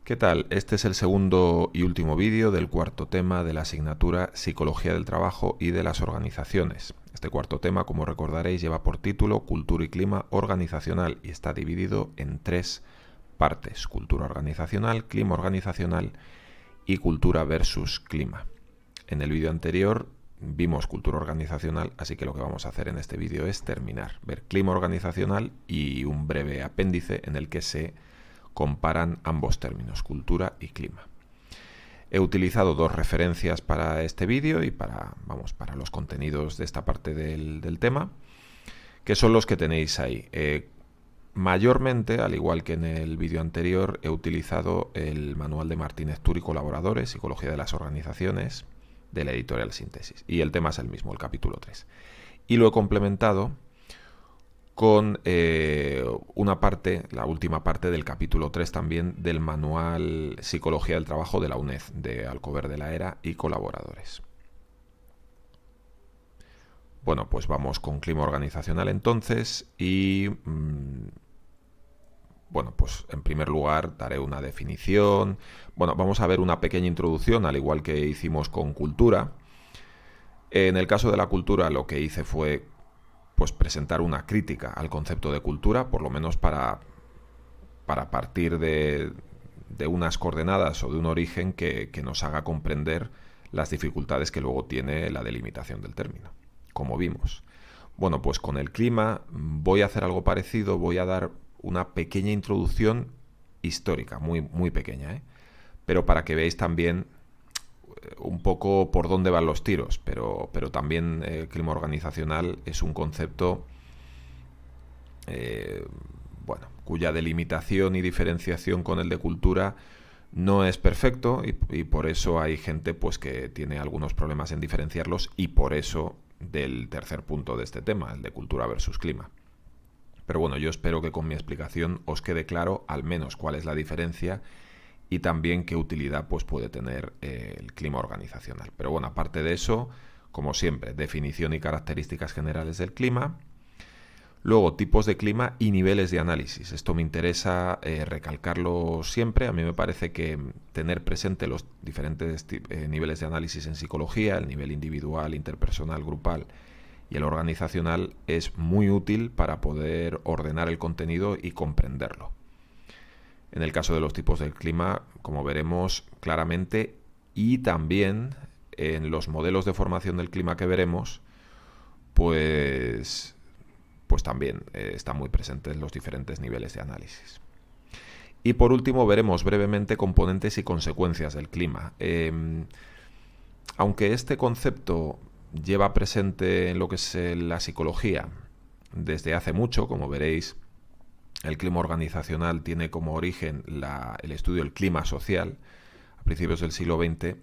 ¿Qué tal? Este es el segundo y último vídeo del cuarto tema de la asignatura Psicología del Trabajo y de las Organizaciones. Este cuarto tema, como recordaréis, lleva por título Cultura y Clima Organizacional y está dividido en tres partes: cultura organizacional, clima organizacional y cultura versus clima. En el vídeo anterior vimos cultura organizacional, así que lo que vamos a hacer en este vídeo es ver clima organizacional y un breve apéndice en el que se comparan ambos términos, cultura y clima. He utilizado dos referencias para este vídeo y para los contenidos de esta parte del tema, que son los que tenéis ahí. Mayormente, al igual que en el vídeo anterior, he utilizado el manual de Martínez Tur y colaboradores, Psicología de las Organizaciones, de la editorial Síntesis. Y el tema es el mismo, el capítulo 3. Y lo he complementado con una parte, la última parte del capítulo 3 también, del manual Psicología del Trabajo de la UNED, de Alcover de la Era y colaboradores. Bueno, pues vamos con clima organizacional entonces y bueno, pues en primer lugar daré una definición. Bueno, vamos a ver una pequeña introducción, al igual que hicimos con cultura. En el caso de la cultura lo que hice fue pues presentar una crítica al concepto de cultura, por lo menos para partir de unas coordenadas o de un origen que nos haga comprender las dificultades que luego tiene la delimitación del término, como vimos. Bueno, pues con el clima voy a hacer algo parecido, voy a dar una pequeña introducción histórica, muy, muy pequeña, pero para que veáis también un poco por dónde van los tiros, pero también el clima organizacional es un concepto bueno, cuya delimitación y diferenciación con el de cultura no es perfecto y por eso hay gente pues que tiene algunos problemas en diferenciarlos, y por eso del tercer punto de este tema, el de cultura versus clima. Pero bueno, yo espero que con mi explicación os quede claro al menos cuál es la diferencia y también qué utilidad pues puede tener el clima organizacional. Pero bueno, aparte de eso, como siempre, definición y características generales del clima. Luego, tipos de clima y niveles de análisis. Esto me interesa recalcarlo siempre. A mí me parece que tener presente los diferentes niveles de análisis en psicología, el nivel individual, interpersonal, grupal y el organizacional, es muy útil para poder ordenar el contenido y comprenderlo. En el caso de los tipos del clima, como veremos claramente, y también en los modelos de formación del clima que veremos, pues también están muy presentes los diferentes niveles de análisis. Y por último veremos brevemente componentes y consecuencias del clima. Aunque este concepto lleva presente en lo que es la psicología desde hace mucho, como veréis, el clima organizacional tiene como origen el estudio del clima social a principios del siglo XX.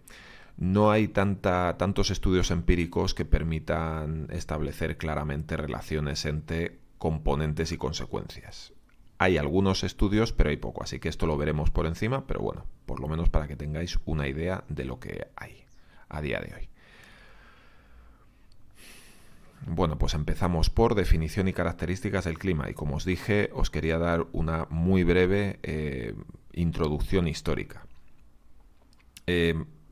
No hay tantos estudios empíricos que permitan establecer claramente relaciones entre componentes y consecuencias. Hay algunos estudios, pero hay poco, así que esto lo veremos por encima, pero bueno, por lo menos para que tengáis una idea de lo que hay a día de hoy. Bueno, pues empezamos por definición y características del clima, y como os dije, os quería dar una muy breve introducción histórica.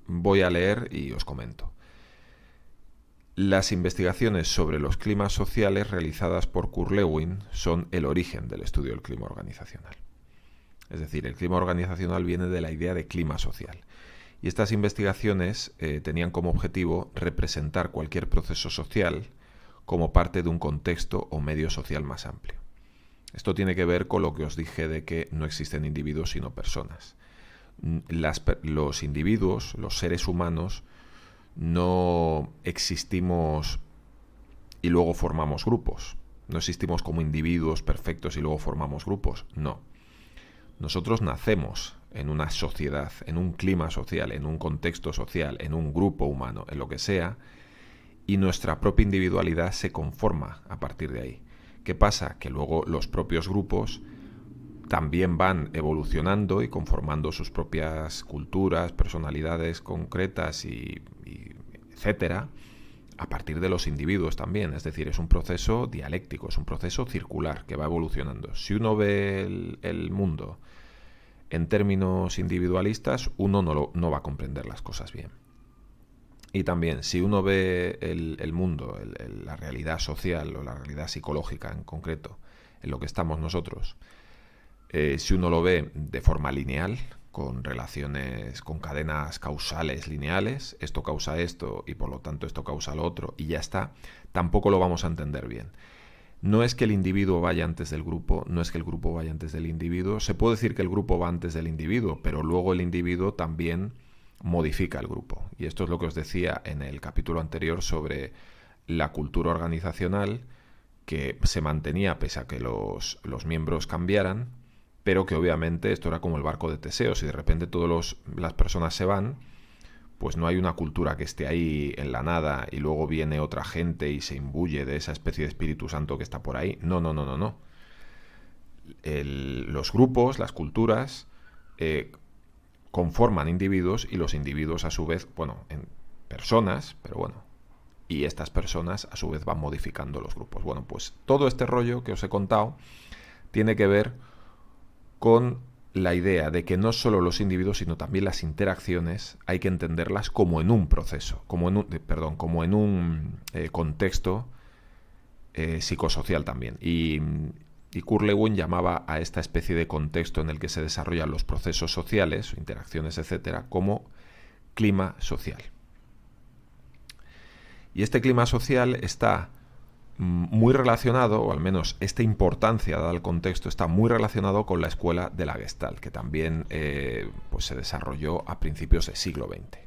Voy a leer y os comento. Las investigaciones sobre los climas sociales realizadas por Kurt Lewin son el origen del estudio del clima organizacional. Es decir, el clima organizacional viene de la idea de clima social. Y estas investigaciones tenían como objetivo representar cualquier proceso social como parte de un contexto o medio social más amplio. Esto tiene que ver con lo que os dije de que no existen individuos sino personas. Los individuos, los seres humanos, no existimos y luego formamos grupos. No existimos como individuos perfectos y luego formamos grupos. No. Nosotros nacemos en una sociedad, en un clima social, en un contexto social, en un grupo humano, en lo que sea, y nuestra propia individualidad se conforma a partir de ahí. ¿Qué pasa? Que luego los propios grupos también van evolucionando y conformando sus propias culturas, personalidades concretas y etcétera, a partir de los individuos también. Es decir, es un proceso dialéctico, es un proceso circular que va evolucionando. Si uno ve el mundo en términos individualistas, uno no va a comprender las cosas bien. Y también, si uno ve el mundo, la realidad social o la realidad psicológica en concreto, en lo que estamos nosotros, si uno lo ve de forma lineal, con relaciones, con cadenas causales lineales, esto causa esto y por lo tanto esto causa lo otro y ya está, tampoco lo vamos a entender bien. No es que el individuo vaya antes del grupo, no es que el grupo vaya antes del individuo. Se puede decir que el grupo va antes del individuo, pero luego el individuo también modifica el grupo. Y esto es lo que os decía en el capítulo anterior sobre la cultura organizacional, que se mantenía pese a que los miembros cambiaran, pero que obviamente esto era como el barco de Teseo. Si de repente todas las personas se van, pues no hay una cultura que esté ahí en la nada y luego viene otra gente y se imbuye de esa especie de Espíritu Santo que está por ahí. No. Los grupos, las culturas, conforman individuos y los individuos a su vez, en personas, pero bueno, y estas personas a su vez van modificando los grupos. Bueno, pues todo este rollo que os he contado tiene que ver con la idea de que no solo los individuos, sino también las interacciones hay que entenderlas como en un proceso, como en un contexto psicosocial también. Y Kurt Lewin llamaba a esta especie de contexto en el que se desarrollan los procesos sociales, interacciones, etcétera, como clima social. Y este clima social está muy relacionado, o al menos esta importancia dada al contexto, está muy relacionado con la escuela de la Gestalt, que también se desarrolló a principios del siglo XX.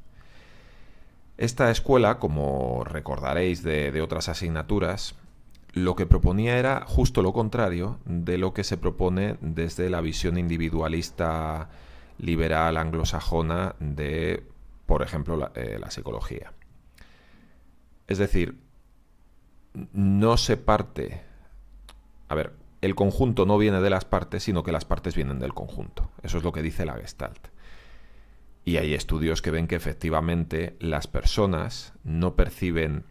Esta escuela, como recordaréis de otras asignaturas, lo que proponía era justo lo contrario de lo que se propone desde la visión individualista liberal anglosajona de, por ejemplo, la psicología. Es decir, no se parte... A ver, el conjunto no viene de las partes, sino que las partes vienen del conjunto. Eso es lo que dice la Gestalt. Y hay estudios que ven que efectivamente las personas no perciben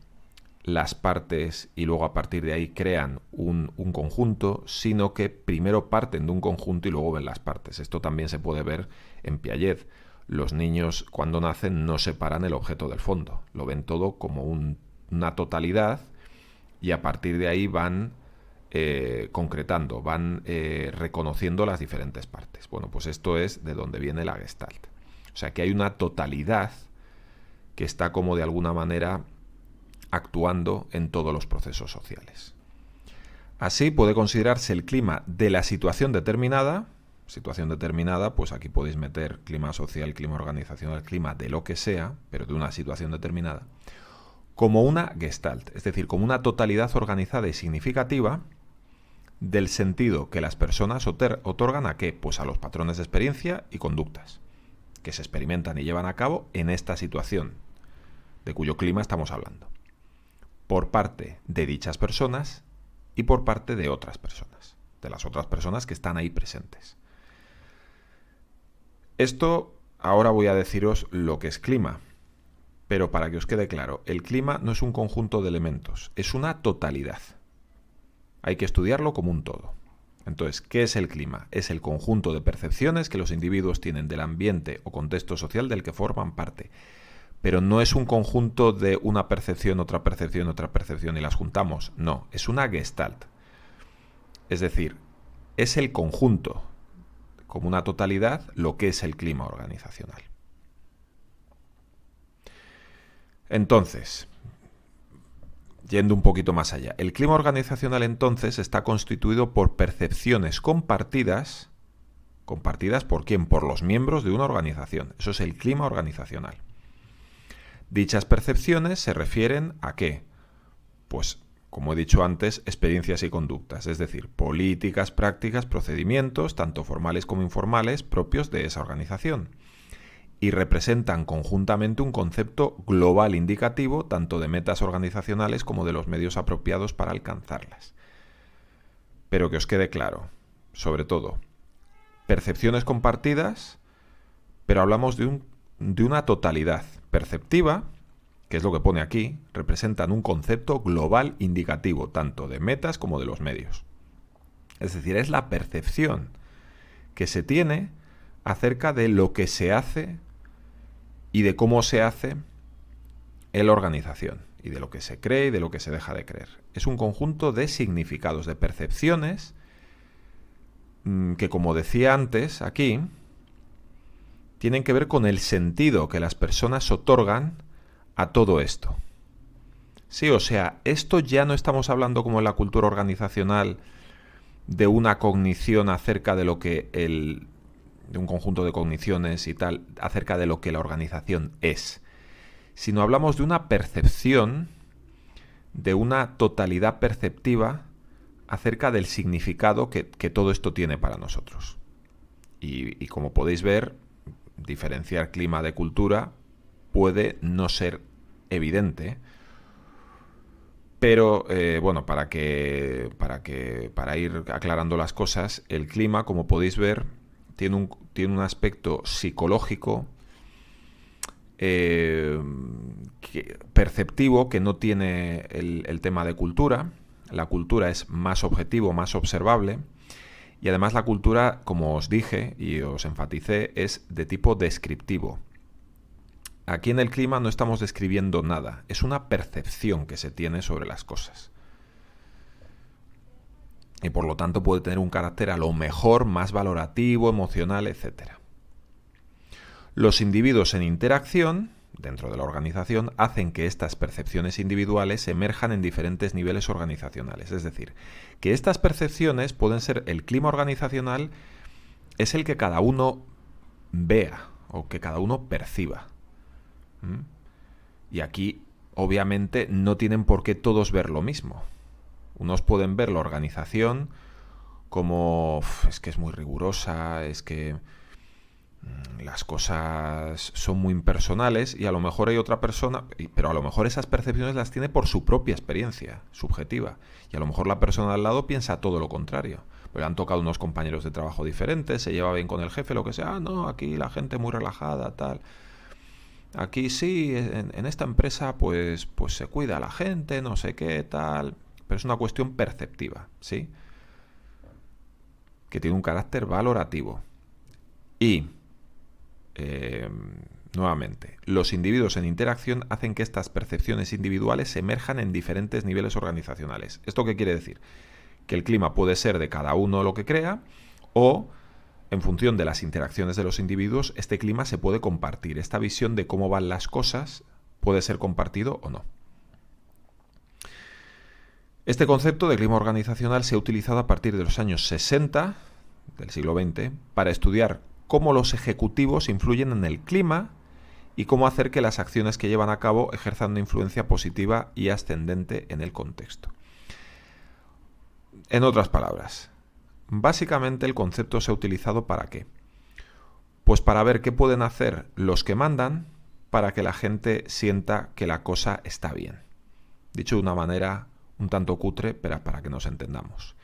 las partes y luego a partir de ahí crean un conjunto, sino que primero parten de un conjunto y luego ven las partes. Esto también se puede ver en Piaget. Los niños cuando nacen no separan el objeto del fondo, lo ven todo como una totalidad y a partir de ahí van concretando, van reconociendo las diferentes partes. Bueno, pues esto es de donde viene la Gestalt. O sea que hay una totalidad que está como de alguna manera actuando en todos los procesos sociales. Así puede considerarse el clima de la situación determinada, pues aquí podéis meter clima social, clima organizacional, clima de lo que sea, pero de una situación determinada, como una Gestalt, es decir, como una totalidad organizada y significativa del sentido que las personas otorgan ¿a qué? Pues a los patrones de experiencia y conductas que se experimentan y llevan a cabo en esta situación, de cuyo clima estamos hablando, por parte de dichas personas y por parte de otras personas, de las otras personas que están ahí presentes. Esto, ahora voy a deciros lo que es clima, pero para que os quede claro, el clima no es un conjunto de elementos, es una totalidad. Hay que estudiarlo como un todo. Entonces, ¿qué es el clima? Es el conjunto de percepciones que los individuos tienen del ambiente o contexto social del que forman parte. Pero no es un conjunto de una percepción, otra percepción, otra percepción y las juntamos. No, es una Gestalt. Es decir, es el conjunto, como una totalidad, lo que es el clima organizacional. Entonces, yendo un poquito más allá, el clima organizacional entonces está constituido por percepciones compartidas. ¿Compartidas por quién? Por los miembros de una organización. Eso es el clima organizacional. Dichas percepciones se refieren a ¿qué? Pues, como he dicho antes, experiencias y conductas, es decir, políticas, prácticas, procedimientos, tanto formales como informales, propios de esa organización. Y representan conjuntamente un concepto global indicativo tanto de metas organizacionales como de los medios apropiados para alcanzarlas. Pero que os quede claro, sobre todo, percepciones compartidas, pero hablamos de una totalidad perceptiva, que es lo que pone aquí, representan un concepto global indicativo, tanto de metas como de los medios. Es decir, es la percepción que se tiene acerca de lo que se hace y de cómo se hace en la organización, y de lo que se cree y de lo que se deja de creer. Es un conjunto de significados, de percepciones, que, como decía antes aquí, tienen que ver con el sentido que las personas otorgan a todo esto. Sí, o sea, esto ya no estamos hablando, como en la cultura organizacional, de una cognición acerca de lo que de un conjunto de cogniciones y tal, acerca de lo que la organización es, sino hablamos de una percepción, de una totalidad perceptiva acerca del significado que todo esto tiene para nosotros. Y como podéis ver, diferenciar clima de cultura puede no ser evidente, pero bueno, para ir aclarando las cosas, el clima, como podéis ver, tiene un aspecto psicológico, perceptivo, que no tiene el tema de cultura. La cultura es más objetivo, más observable, y además la cultura, como os dije y os enfaticé, es de tipo descriptivo. Aquí en el clima no estamos describiendo nada, es una percepción que se tiene sobre las cosas. Y por lo tanto puede tener un carácter a lo mejor más valorativo, emocional, etc. Los individuos en interacción dentro de la organización hacen que estas percepciones individuales emerjan en diferentes niveles organizacionales. Es decir, que estas percepciones pueden ser el clima organizacional, es el que cada uno vea o que cada uno perciba. Y aquí, obviamente, no tienen por qué todos ver lo mismo. Unos pueden ver la organización como es que es muy rigurosa, es que las cosas son muy impersonales, y a lo mejor hay otra persona, pero a lo mejor esas percepciones las tiene por su propia experiencia subjetiva, y a lo mejor la persona al lado piensa todo lo contrario. Pues le han tocado unos compañeros de trabajo diferentes, se lleva bien con el jefe, lo que sea. No, aquí la gente muy relajada, tal. Aquí sí, en esta empresa pues se cuida a la gente, no sé qué, tal. Pero es una cuestión perceptiva, ¿sí? Que tiene un carácter valorativo. Y, nuevamente, los individuos en interacción hacen que estas percepciones individuales emerjan en diferentes niveles organizacionales. ¿Esto qué quiere decir? Que el clima puede ser de cada uno lo que crea, o en función de las interacciones de los individuos, este clima se puede compartir. Esta visión de cómo van las cosas puede ser compartido o no. Este concepto de clima organizacional se ha utilizado a partir de los años 60 del siglo XX para estudiar cómo los ejecutivos influyen en el clima y cómo hacer que las acciones que llevan a cabo ejerzan una influencia positiva y ascendente en el contexto. En otras palabras, básicamente el concepto se ha utilizado ¿para qué? Pues para ver qué pueden hacer los que mandan para que la gente sienta que la cosa está bien. Dicho de una manera un tanto cutre, pero para que nos entendamos.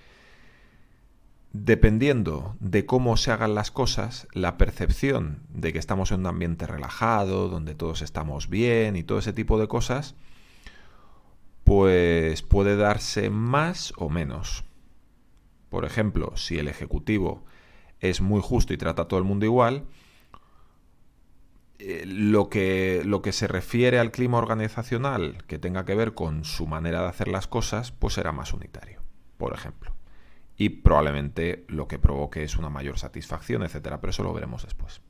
Dependiendo de cómo se hagan las cosas, la percepción de que estamos en un ambiente relajado, donde todos estamos bien y todo ese tipo de cosas, pues puede darse más o menos. Por ejemplo, si el ejecutivo es muy justo y trata a todo el mundo igual, lo que se refiere al clima organizacional que tenga que ver con su manera de hacer las cosas, pues será más unitario, por ejemplo. Y probablemente lo que provoque es una mayor satisfacción, etcétera, pero eso lo veremos después.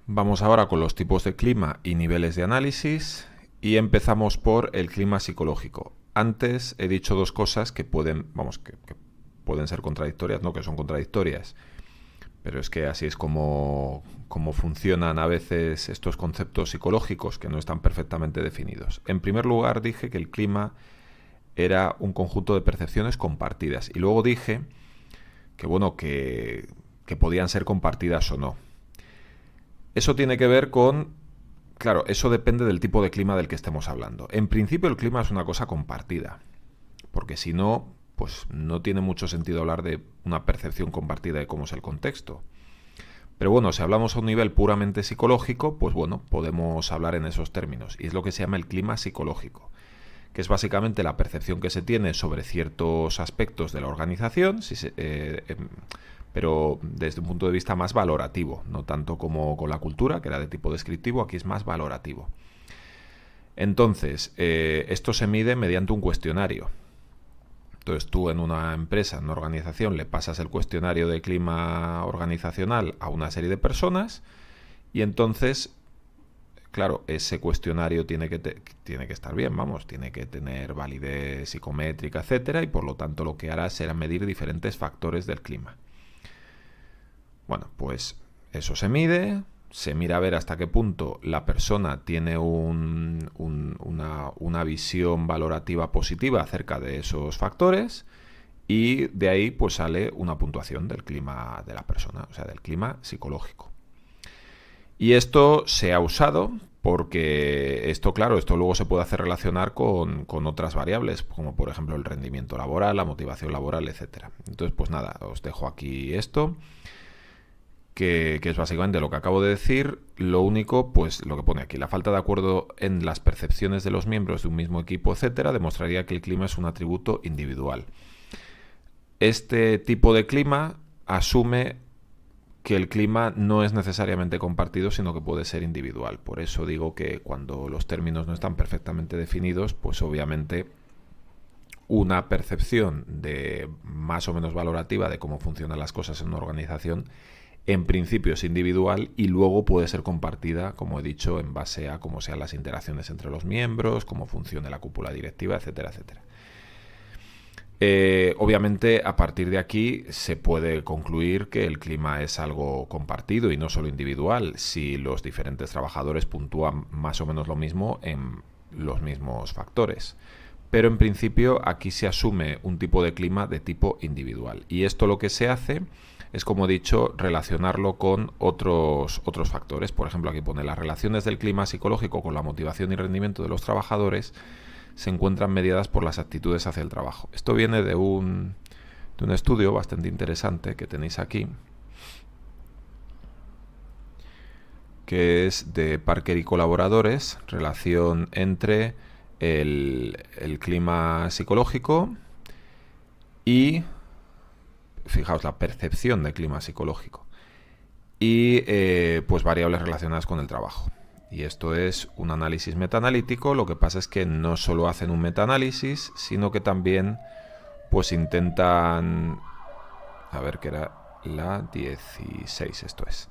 Vamos ahora con los tipos de clima y niveles de análisis, y empezamos por el clima psicológico. Antes he dicho dos cosas que pueden ser contradictorias, no que son contradictorias, pero es que así es como funcionan a veces estos conceptos psicológicos que no están perfectamente definidos. En primer lugar, dije que el clima era un conjunto de percepciones compartidas, y luego dije que podían ser compartidas o no. Eso tiene que ver con... Claro, eso depende del tipo de clima del que estemos hablando. En principio el clima es una cosa compartida, porque si no, pues no tiene mucho sentido hablar de una percepción compartida de cómo es el contexto. Pero bueno, si hablamos a un nivel puramente psicológico, pues bueno, podemos hablar en esos términos. Y es lo que se llama el clima psicológico, que es básicamente la percepción que se tiene sobre ciertos aspectos de la organización, pero desde un punto de vista más valorativo, no tanto como con la cultura, que era de tipo descriptivo, aquí es más valorativo. Entonces, esto se mide mediante un cuestionario. Entonces tú en una empresa, en una organización, le pasas el cuestionario de clima organizacional a una serie de personas y entonces, claro, ese cuestionario tiene que estar bien, tiene que tener validez psicométrica, etcétera, y por lo tanto lo que hará será medir diferentes factores del clima. Bueno, pues eso se mira a ver hasta qué punto la persona tiene una visión valorativa positiva acerca de esos factores y de ahí pues sale una puntuación del clima de la persona, o sea, del clima psicológico. Y esto se ha usado porque esto luego se puede hacer relacionar con otras variables, como por ejemplo el rendimiento laboral, la motivación laboral, etcétera. Entonces, pues nada, os dejo aquí esto. Que es básicamente lo que acabo de decir, lo único, pues lo que pone aquí, la falta de acuerdo en las percepciones de los miembros de un mismo equipo, etcétera, demostraría que el clima es un atributo individual. Este tipo de clima asume que el clima no es necesariamente compartido, sino que puede ser individual. Por eso digo que cuando los términos no están perfectamente definidos, pues obviamente una percepción de más o menos valorativa de cómo funcionan las cosas en una organización en principio es individual y luego puede ser compartida, como he dicho, en base a cómo sean las interacciones entre los miembros, cómo funcione la cúpula directiva, etcétera, etcétera. Obviamente, a partir de aquí se puede concluir que el clima es algo compartido y no solo individual, si los diferentes trabajadores puntúan más o menos lo mismo en los mismos factores. Pero en principio aquí se asume un tipo de clima de tipo individual. Y esto lo que se hace es, como he dicho, relacionarlo con otros factores. Por ejemplo, aquí pone las relaciones del clima psicológico con la motivación y rendimiento de los trabajadores se encuentran mediadas por las actitudes hacia el trabajo. Esto viene de un estudio bastante interesante que tenéis aquí, que es de Parker y colaboradores, relación entre el clima psicológico y, fijaos, la percepción del clima psicológico y pues variables relacionadas con el trabajo. Y esto es un análisis metaanalítico. Lo que pasa es que no solo hacen un metaanálisis, sino que también pues intentan, a ver, que era la 16, esto es,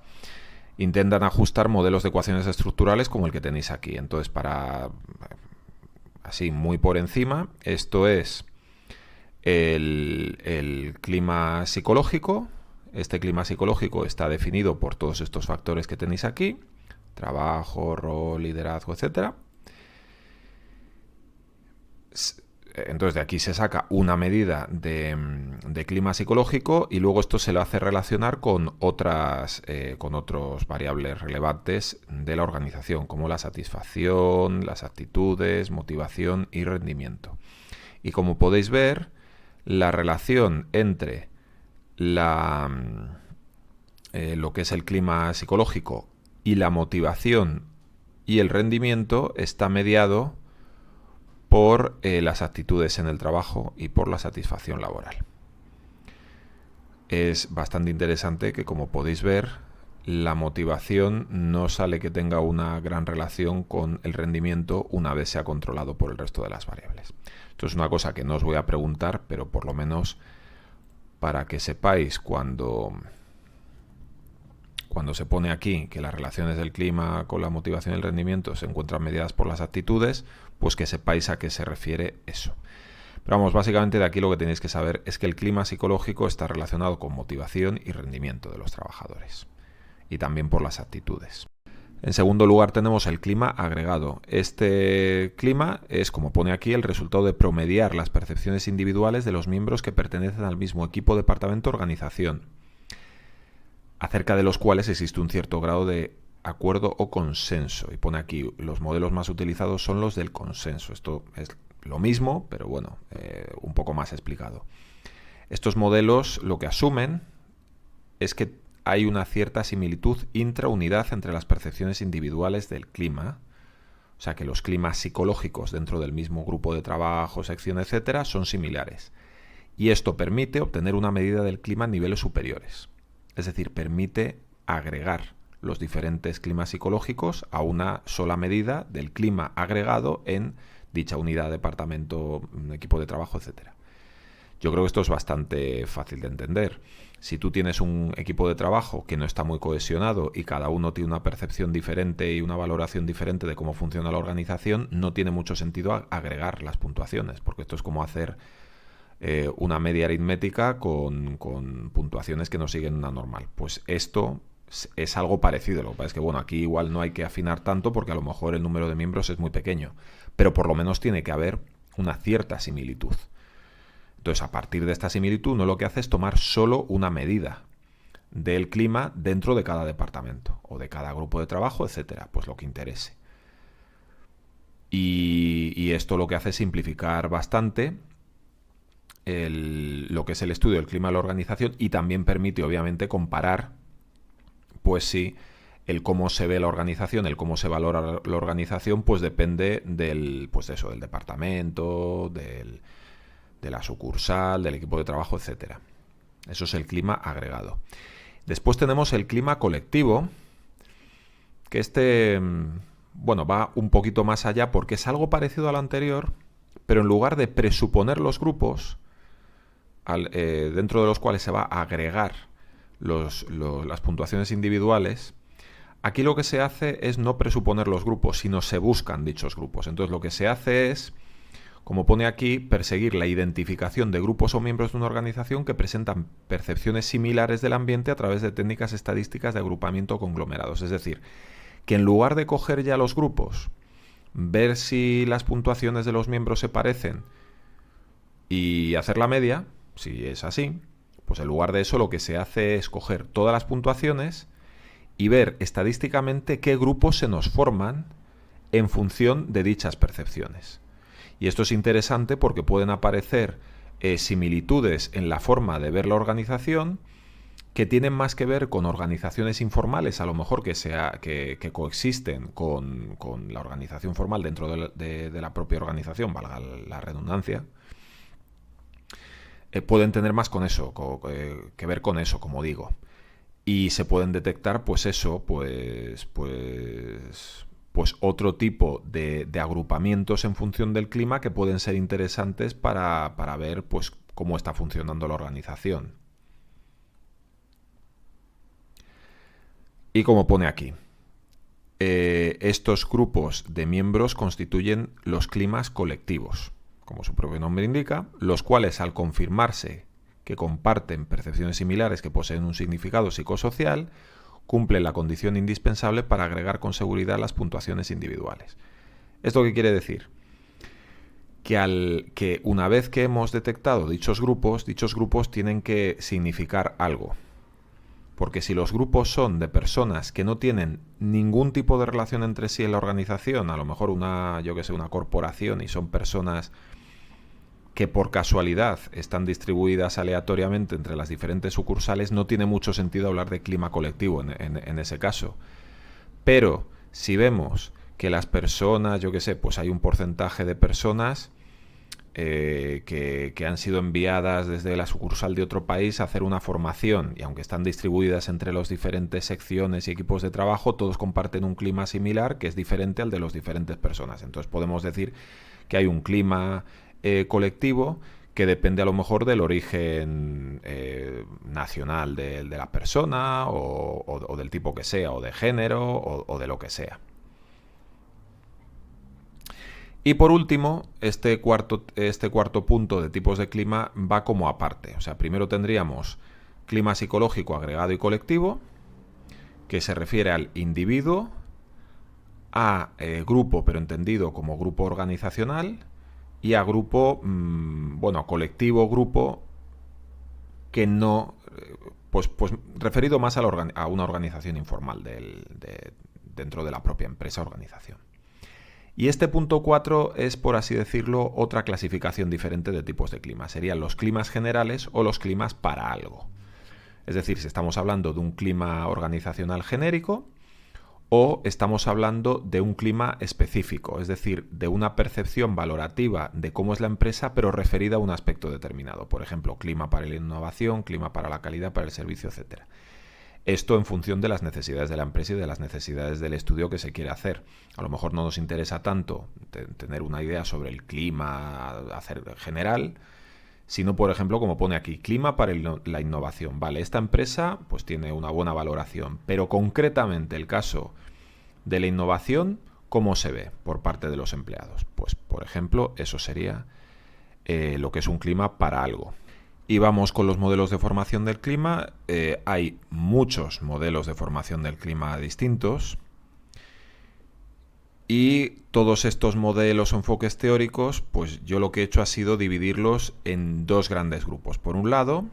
intentan ajustar modelos de ecuaciones estructurales como el que tenéis aquí. Entonces, para así muy por encima, esto es el clima psicológico. Este clima psicológico está definido por todos estos factores que tenéis aquí: trabajo, rol, liderazgo, etcétera. Entonces de aquí se saca una medida de clima psicológico y luego esto se lo hace relacionar con otras variables relevantes de la organización, como la satisfacción, las actitudes, motivación y rendimiento. Y como podéis ver, la relación entre lo que es el clima psicológico y la motivación y el rendimiento está mediado por las actitudes en el trabajo y por la satisfacción laboral. Es bastante interesante que, como podéis ver, la motivación no sale que tenga una gran relación con el rendimiento una vez se ha controlado por el resto de las variables. Esto es una cosa que no os voy a preguntar, pero por lo menos para que sepáis cuando se pone aquí que las relaciones del clima con la motivación y el rendimiento se encuentran mediadas por las actitudes, pues que sepáis a qué se refiere eso. Pero vamos, básicamente de aquí lo que tenéis que saber es que el clima psicológico está relacionado con motivación y rendimiento de los trabajadores, y también por las actitudes. En segundo lugar tenemos el clima agregado. Este clima es, como pone aquí, el resultado de promediar las percepciones individuales de los miembros que pertenecen al mismo equipo, departamento, organización, acerca de los cuales existe un cierto grado de acuerdo o consenso. Y pone aquí, los modelos más utilizados son los del consenso. Esto es lo mismo, pero bueno, un poco más explicado. Estos modelos lo que asumen es que hay una cierta similitud intraunidad entre las percepciones individuales del clima, o sea que los climas psicológicos dentro del mismo grupo de trabajo, sección, etcétera, son similares. Y esto permite obtener una medida del clima a niveles superiores. Es decir, permite agregar los diferentes climas psicológicos a una sola medida del clima agregado en dicha unidad, departamento, equipo de trabajo, etcétera. Yo creo que esto es bastante fácil de entender. Si tú tienes un equipo de trabajo que no está muy cohesionado y cada uno tiene una percepción diferente y una valoración diferente de cómo funciona la organización, no tiene mucho sentido agregar las puntuaciones, porque esto es como hacer una media aritmética con puntuaciones que no siguen una normal. Pues esto es algo parecido. Lo que pasa es que, bueno, aquí igual no hay que afinar tanto porque a lo mejor el número de miembros es muy pequeño, pero por lo menos tiene que haber una cierta similitud. Entonces, a partir de esta similitud, uno lo que hace es tomar solo una medida del clima dentro de cada departamento o de cada grupo de trabajo, etcétera, pues lo que interese. Y esto lo que hace es simplificar bastante lo que es el estudio del clima de la organización, y también permite, obviamente, comparar, pues sí, el cómo se ve la organización, el cómo se valora la organización, pues depende del, pues eso, del departamento, de la sucursal, del equipo de trabajo, etcétera. Eso es el clima agregado. Después tenemos el clima colectivo, que bueno, va un poquito más allá porque es algo parecido al anterior, pero en lugar de presuponer los grupos, dentro de los cuales se va a agregar las puntuaciones individuales, aquí lo que se hace es no presuponer los grupos, sino se buscan dichos grupos. Entonces lo que se hace es, como pone aquí, perseguir la identificación de grupos o miembros de una organización que presentan percepciones similares del ambiente a través de técnicas estadísticas de agrupamiento conglomerados. Es decir, que en lugar de coger ya los grupos, ver si las puntuaciones de los miembros se parecen y hacer la media, si es así, pues en lugar de eso lo que se hace es coger todas las puntuaciones y ver estadísticamente qué grupos se nos forman en función de dichas percepciones. Y esto es interesante porque pueden aparecer similitudes en la forma de ver la organización que tienen más que ver con organizaciones informales, a lo mejor que coexisten con la organización formal dentro de la propia organización, valga la redundancia. Pueden tener más con eso, que ver con eso, como digo. Y se pueden detectar, pues eso, pues otro tipo de agrupamientos en función del clima que pueden ser interesantes para ver pues cómo está funcionando la organización. Y como pone aquí, estos grupos de miembros constituyen los climas colectivos, como su propio nombre indica, los cuales, al confirmarse que comparten percepciones similares que poseen un significado psicosocial, cumplen la condición indispensable para agregar con seguridad las puntuaciones individuales. ¿Esto qué quiere decir? Que una vez que hemos detectado dichos grupos tienen que significar algo. Porque si los grupos son de personas que no tienen ningún tipo de relación entre sí en la organización, a lo mejor una corporación, y son personas que por casualidad están distribuidas aleatoriamente entre las diferentes sucursales, no tiene mucho sentido hablar de clima colectivo en ese caso. Pero si vemos que las personas, pues hay un porcentaje de personas que han sido enviadas desde la sucursal de otro país a hacer una formación, y aunque están distribuidas entre las diferentes secciones y equipos de trabajo, todos comparten un clima similar que es diferente al de las diferentes personas. Entonces podemos decir que hay un clima colectivo que depende a lo mejor del origen nacional de la persona o del tipo que sea, o de género o de lo que sea. Y por último, este cuarto punto de tipos de clima va como aparte. O sea, primero tendríamos clima psicológico agregado y colectivo, que se refiere al individuo, a grupo, pero entendido como grupo organizacional, y a grupo, colectivo, grupo, que no, pues referido más a una organización informal dentro de la propia empresa o organización. Y este punto 4 es, por así decirlo, otra clasificación diferente de tipos de clima. Serían los climas generales o los climas para algo. Es decir, si estamos hablando de un clima organizacional genérico o estamos hablando de un clima específico, es decir, de una percepción valorativa de cómo es la empresa, pero referida a un aspecto determinado. Por ejemplo, clima para la innovación, clima para la calidad, para el servicio, etc. Esto en función de las necesidades de la empresa y de las necesidades del estudio que se quiere hacer. A lo mejor no nos interesa tanto tener una idea sobre el clima general, sino, por ejemplo, como pone aquí, clima para la innovación. Vale, esta empresa pues tiene una buena valoración, pero concretamente el caso de la innovación, ¿cómo se ve por parte de los empleados? Pues, por ejemplo, eso sería lo que es un clima para algo. Y vamos con los modelos de formación del clima. Hay muchos modelos de formación del clima distintos. Y todos estos modelos o enfoques teóricos, pues yo lo que he hecho ha sido dividirlos en dos grandes grupos. Por un lado,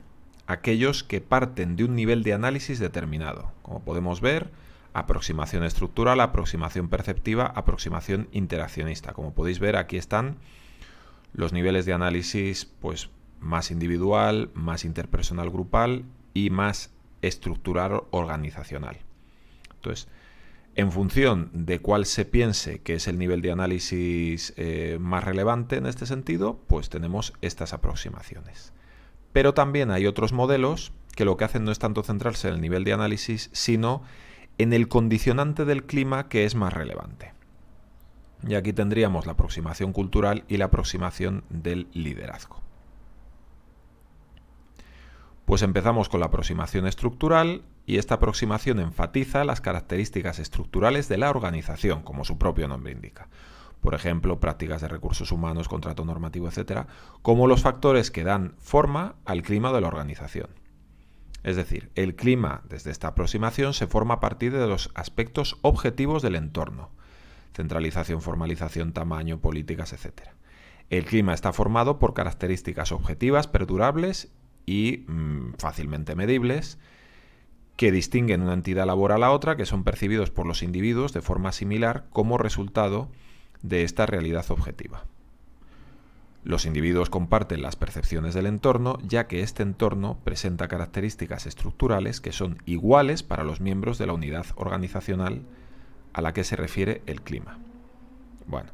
aquellos que parten de un nivel de análisis determinado. Como podemos ver, aproximación estructural, aproximación perceptiva, aproximación interaccionista. Como podéis ver, aquí están los niveles de análisis, pues más individual, más interpersonal grupal y más estructural organizacional. Entonces, en función de cuál se piense que es el nivel de análisis más relevante en este sentido, pues tenemos estas aproximaciones. Pero también hay otros modelos que lo que hacen no es tanto centrarse en el nivel de análisis, sino en el condicionante del clima que es más relevante. Y aquí tendríamos la aproximación cultural y la aproximación del liderazgo. Pues empezamos con la aproximación estructural, y esta aproximación enfatiza las características estructurales de la organización, como su propio nombre indica. Por ejemplo, prácticas de recursos humanos, contrato normativo, etc., como los factores que dan forma al clima de la organización. Es decir, el clima, desde esta aproximación, se forma a partir de los aspectos objetivos del entorno: centralización, formalización, tamaño, políticas, etc. El clima está formado por características objetivas, perdurables y fácilmente medibles, que distinguen una entidad laboral a otra, que son percibidos por los individuos de forma similar como resultado de esta realidad objetiva. Los individuos comparten las percepciones del entorno, ya que este entorno presenta características estructurales que son iguales para los miembros de la unidad organizacional a la que se refiere el clima. Bueno,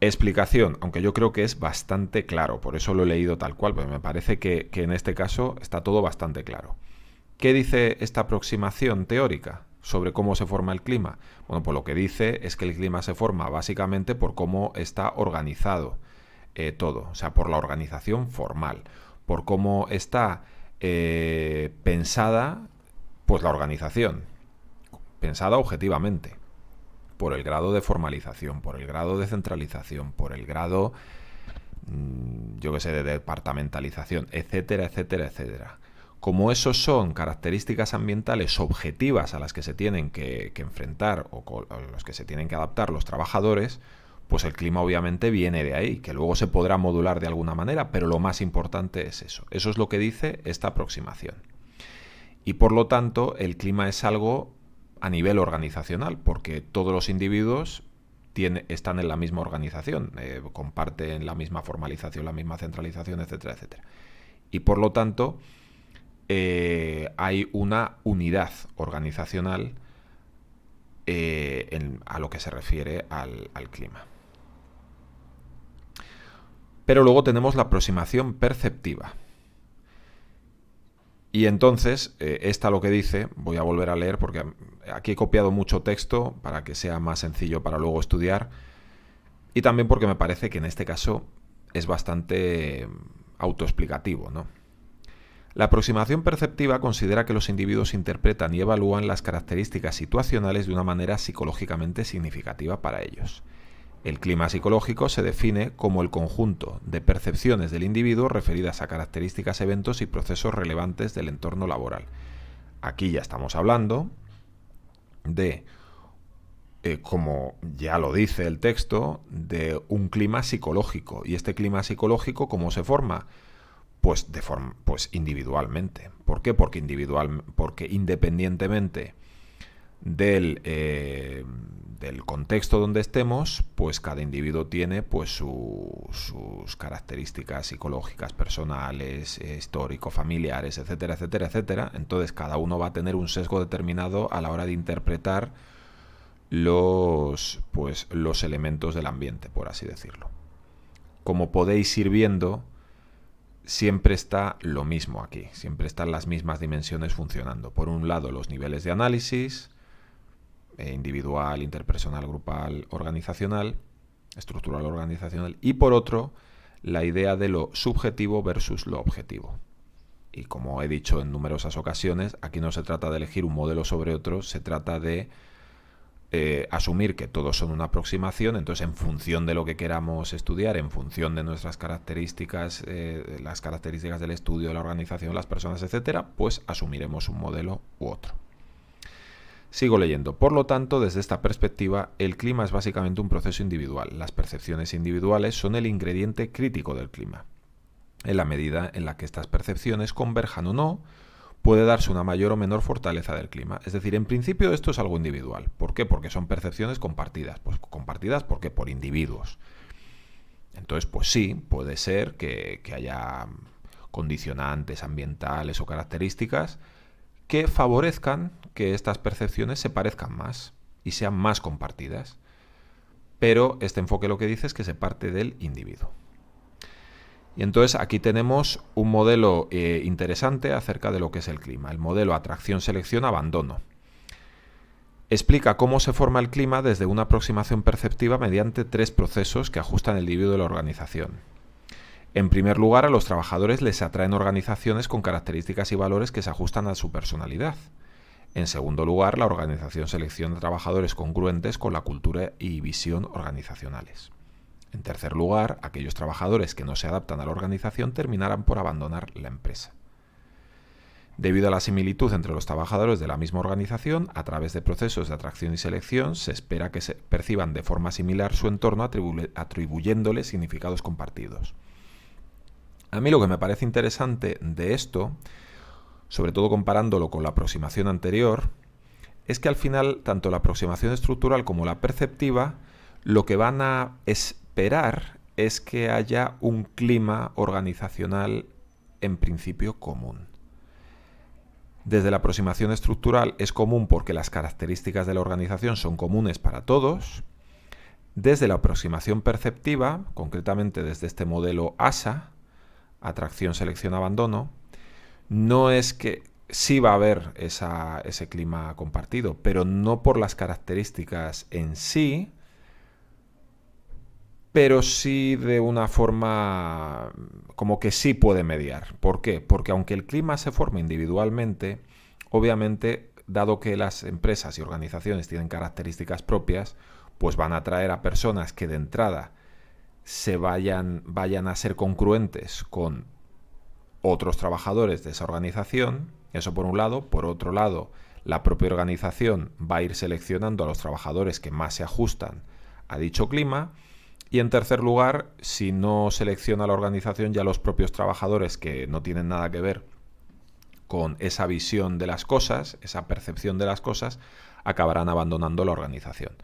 explicación, aunque yo creo que es bastante claro, por eso lo he leído tal cual, pero me parece que en este caso está todo bastante claro. ¿Qué dice esta aproximación teórica sobre cómo se forma el clima? Bueno, pues lo que dice es que el clima se forma básicamente por cómo está organizado todo, o sea, por la organización formal, por cómo está pensada pues la organización, pensada objetivamente, por el grado de formalización, por el grado de centralización, por el grado, yo que sé, de departamentalización, etcétera, etcétera, etcétera. Como esos son características ambientales objetivas a las que se tienen que enfrentar o a los que se tienen que adaptar los trabajadores, pues el clima obviamente viene de ahí, que luego se podrá modular de alguna manera, pero lo más importante es eso. Eso es lo que dice esta aproximación. Y por lo tanto, el clima es algo a nivel organizacional, porque todos los individuos están en la misma organización, comparten la misma formalización, la misma centralización, etcétera, etcétera. Y por lo tanto, hay una unidad organizacional a lo que se refiere al clima. Pero luego tenemos la aproximación perceptiva. Y entonces, esta lo que dice, voy a volver a leer porque aquí he copiado mucho texto para que sea más sencillo para luego estudiar, y también porque me parece que en este caso es bastante autoexplicativo, ¿no? La aproximación perceptiva considera que los individuos interpretan y evalúan las características situacionales de una manera psicológicamente significativa para ellos. El clima psicológico se define como el conjunto de percepciones del individuo referidas a características, eventos y procesos relevantes del entorno laboral. Aquí ya estamos hablando de, como ya lo dice el texto, de un clima psicológico. ¿Y este clima psicológico cómo se forma? Pues individualmente. ¿Por qué? Porque independientemente del contexto donde estemos, pues cada individuo tiene pues sus características psicológicas, personales, histórico-familiares, etcétera, etcétera, etcétera. Entonces cada uno va a tener un sesgo determinado a la hora de interpretar los elementos del ambiente, por así decirlo. Como podéis ir viendo, siempre está lo mismo aquí, siempre están las mismas dimensiones funcionando. Por un lado, los niveles de análisis, individual, interpersonal, grupal, organizacional, estructural, organizacional, y por otro, la idea de lo subjetivo versus lo objetivo. Y como he dicho en numerosas ocasiones, aquí no se trata de elegir un modelo sobre otro, se trata de asumir que todos son una aproximación, entonces en función de lo que queramos estudiar, en función de nuestras características, las características del estudio, de la organización, las personas, etcétera, pues asumiremos un modelo u otro. Sigo leyendo. Por lo tanto, desde esta perspectiva, el clima es básicamente un proceso individual. Las percepciones individuales son el ingrediente crítico del clima. En la medida en la que estas percepciones converjan o no, puede darse una mayor o menor fortaleza del clima. Es decir, en principio esto es algo individual. ¿Por qué? Porque son percepciones compartidas. Pues compartidas, ¿por qué? Por individuos. Entonces, pues sí, puede ser que haya condicionantes ambientales o características que favorezcan que estas percepciones se parezcan más y sean más compartidas. Pero este enfoque lo que dice es que se parte del individuo. Y entonces aquí tenemos un modelo interesante acerca de lo que es el clima. El modelo atracción-selección-abandono. Explica cómo se forma el clima desde una aproximación perceptiva mediante 3 procesos que ajustan el individuo de la organización. En primer lugar, a los trabajadores les atraen organizaciones con características y valores que se ajustan a su personalidad. En segundo lugar, la organización selecciona trabajadores congruentes con la cultura y visión organizacionales. En tercer lugar, aquellos trabajadores que no se adaptan a la organización terminarán por abandonar la empresa. Debido a la similitud entre los trabajadores de la misma organización, a través de procesos de atracción y selección, se espera que se perciban de forma similar su entorno atribuyéndole significados compartidos. A mí lo que me parece interesante de esto, sobre todo comparándolo con la aproximación anterior, es que al final tanto la aproximación estructural como la perceptiva lo que van a esperar es que haya un clima organizacional en principio común. Desde la aproximación estructural es común porque las características de la organización son comunes para todos. Desde la aproximación perceptiva, concretamente desde este modelo ASA, atracción, selección, abandono, no es que sí va a haber ese clima compartido, pero no por las características en sí, pero sí de una forma como que sí puede mediar. ¿Por qué? Porque aunque el clima se forme individualmente, obviamente, dado que las empresas y organizaciones tienen características propias, pues van a atraer a personas que de entrada vayan a ser congruentes con otros trabajadores de esa organización. Eso por un lado. Por otro lado, la propia organización va a ir seleccionando a los trabajadores que más se ajustan a dicho clima. Y en tercer lugar, si no selecciona la organización, ya los propios trabajadores que no tienen nada que ver con esa visión de las cosas, esa percepción de las cosas, acabarán abandonando la organización.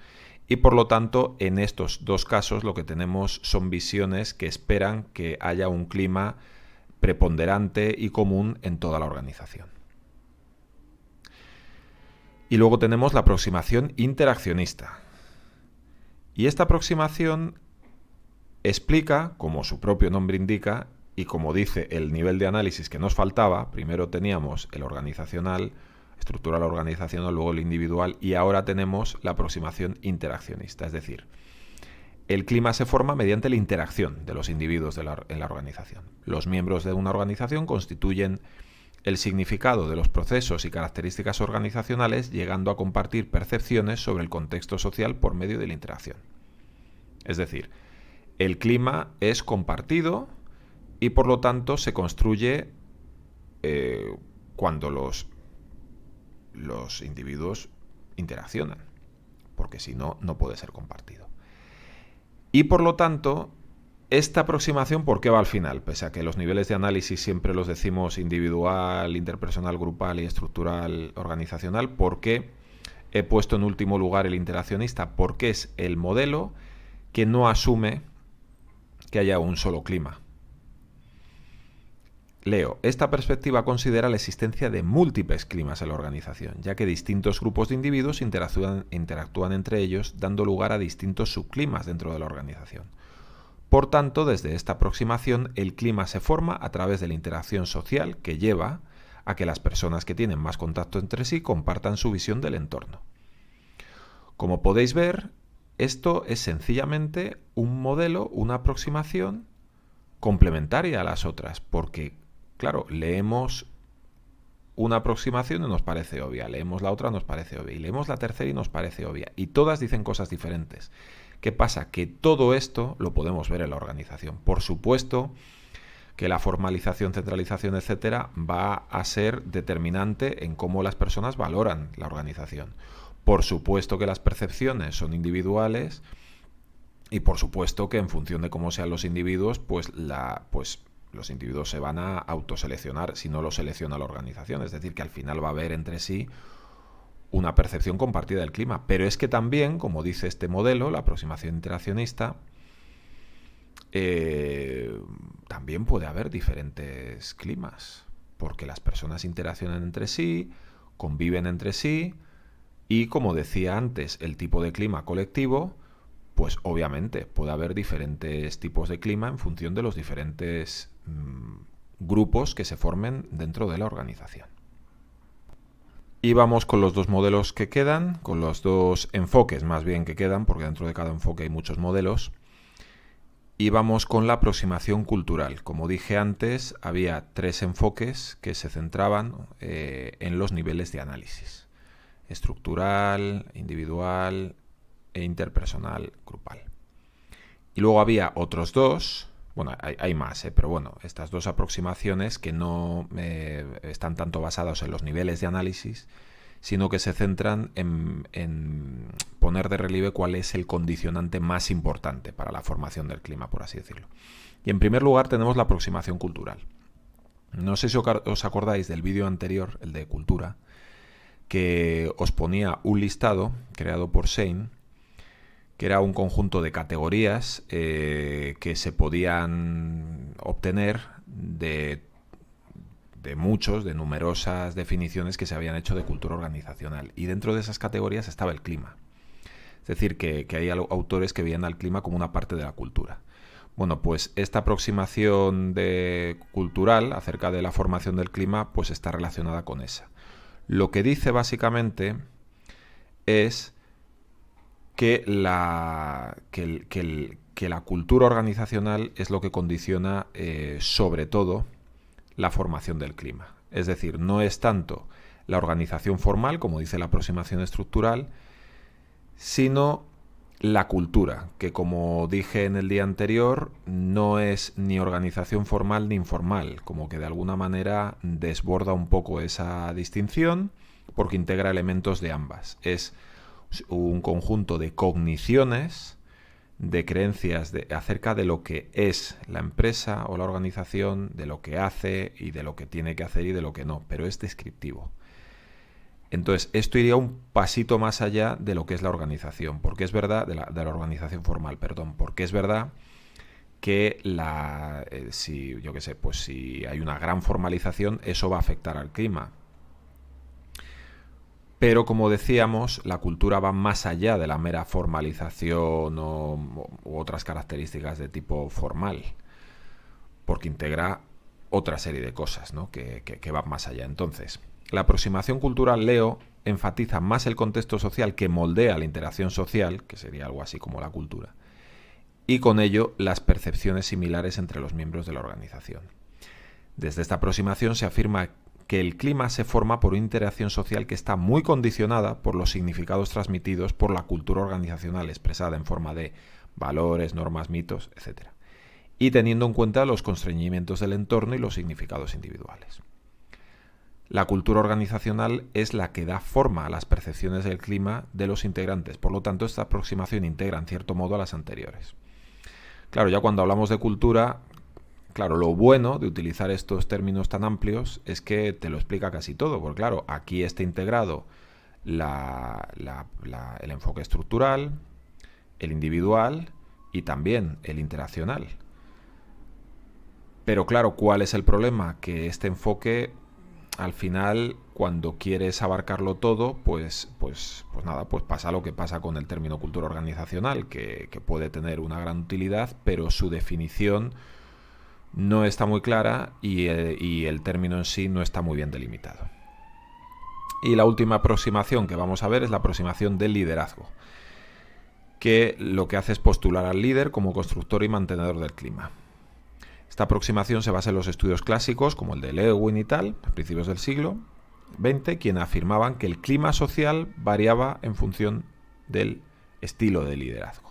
Y por lo tanto, en estos dos casos lo que tenemos son visiones que esperan que haya un clima preponderante y común en toda la organización. Y luego tenemos la aproximación interaccionista. Y esta aproximación explica, como su propio nombre indica, y como dice el nivel de análisis que nos faltaba, primero teníamos el organizacional, estructural organizacional, luego el individual, y ahora tenemos la aproximación interaccionista. Es decir, el clima se forma mediante la interacción de los individuos en la organización. Los miembros de una organización constituyen el significado de los procesos y características organizacionales, llegando a compartir percepciones sobre el contexto social por medio de la interacción. Es decir, el clima es compartido y por lo tanto se construye cuando los individuos interaccionan, porque si no, no puede ser compartido. Y por lo tanto, esta aproximación, ¿por qué va al final? Pese a que los niveles de análisis siempre los decimos individual, interpersonal, grupal y estructural organizacional, ¿por qué he puesto en último lugar el interaccionista? Porque es el modelo que no asume que haya un solo clima. Leo, esta perspectiva considera la existencia de múltiples climas en la organización, ya que distintos grupos de individuos interactúan entre ellos, dando lugar a distintos subclimas dentro de la organización. Por tanto, desde esta aproximación, el clima se forma a través de la interacción social que lleva a que las personas que tienen más contacto entre sí compartan su visión del entorno. Como podéis ver, esto es sencillamente un modelo, una aproximación complementaria a las otras, porque, claro, leemos una aproximación y nos parece obvia, leemos la otra y nos parece obvia, y leemos la tercera y nos parece obvia, y todas dicen cosas diferentes. ¿Qué pasa? Que todo esto lo podemos ver en la organización. Por supuesto que la formalización, centralización, etcétera, va a ser determinante en cómo las personas valoran la organización. Por supuesto que las percepciones son individuales y por supuesto que en función de cómo sean los individuos, pues los individuos se van a autoseleccionar si no lo selecciona la organización. Es decir, que al final va a haber entre sí una percepción compartida del clima. Pero es que también, como dice este modelo, la aproximación interaccionista, también puede haber diferentes climas, porque las personas interaccionan entre sí, conviven entre sí, y como decía antes, el tipo de clima colectivo, pues obviamente puede haber diferentes tipos de clima en función de los diferentes grupos que se formen dentro de la organización. Y vamos con los dos modelos que quedan, con los dos enfoques más bien que quedan, porque dentro de cada enfoque hay muchos modelos. Y vamos con la aproximación cultural. Como dije antes, había 3 enfoques que se centraban en los niveles de análisis: estructural, individual e interpersonal grupal. Y luego había otros 2, bueno, hay más, pero bueno, estas 2 aproximaciones que no están tanto basadas en los niveles de análisis, sino que se centran en poner de relieve cuál es el condicionante más importante para la formación del clima, por así decirlo. Y en primer lugar tenemos la aproximación cultural. No sé si os acordáis del vídeo anterior, el de cultura, que os ponía un listado creado por Shane, que era un conjunto de categorías que se podían obtener de numerosas definiciones que se habían hecho de cultura organizacional. Y dentro de esas categorías estaba el clima. Es decir, que hay autores que veían al clima como una parte de la cultura. Bueno, pues esta aproximación cultural acerca de la formación del clima pues está relacionada con esa. Lo que dice básicamente es que la cultura organizacional es lo que condiciona sobre todo la formación del clima. Es decir, no es tanto la organización formal, como dice la aproximación estructural, sino la cultura, que como dije en el día anterior, no es ni organización formal ni informal, como que de alguna manera desborda un poco esa distinción porque integra elementos de ambas. Es un conjunto de cogniciones, de creencias acerca de lo que es la empresa o la organización, de lo que hace y de lo que tiene que hacer y de lo que no, pero es descriptivo. Entonces, esto iría un pasito más allá de lo que es la organización, porque es verdad, de la organización formal, perdón, porque es verdad que si hay una gran formalización, eso va a afectar al clima. Pero, como decíamos, la cultura va más allá de la mera formalización u otras características de tipo formal, porque integra otra serie de cosas, ¿no? que van más allá. Entonces, la aproximación cultural, leo, enfatiza más el contexto social que moldea la interacción social, que sería algo así como la cultura, y con ello las percepciones similares entre los miembros de la organización. Desde esta aproximación se afirma que el clima se forma por una interacción social que está muy condicionada por los significados transmitidos por la cultura organizacional expresada en forma de valores, normas, mitos, etc. Y teniendo en cuenta los constreñimientos del entorno y los significados individuales. La cultura organizacional es la que da forma a las percepciones del clima de los integrantes. Por lo tanto, esta aproximación integra en cierto modo a las anteriores. Claro, ya cuando hablamos de cultura, claro, lo bueno de utilizar estos términos tan amplios es que te lo explica casi todo, porque claro, aquí está integrado el enfoque estructural, el individual y también el interaccional. Pero claro, ¿cuál es el problema? Que este enfoque al final, cuando quieres abarcarlo todo, pues nada, pues pasa lo que pasa con el término cultura organizacional, que puede tener una gran utilidad, pero su definición no está muy clara y el término en sí no está muy bien delimitado. Y la última aproximación que vamos a ver es la aproximación del liderazgo, que lo que hace es postular al líder como constructor y mantenedor del clima. Esta aproximación se basa en los estudios clásicos, como el de Lewin y tal, a principios del siglo XX, quienes afirmaban que el clima social variaba en función del estilo de liderazgo.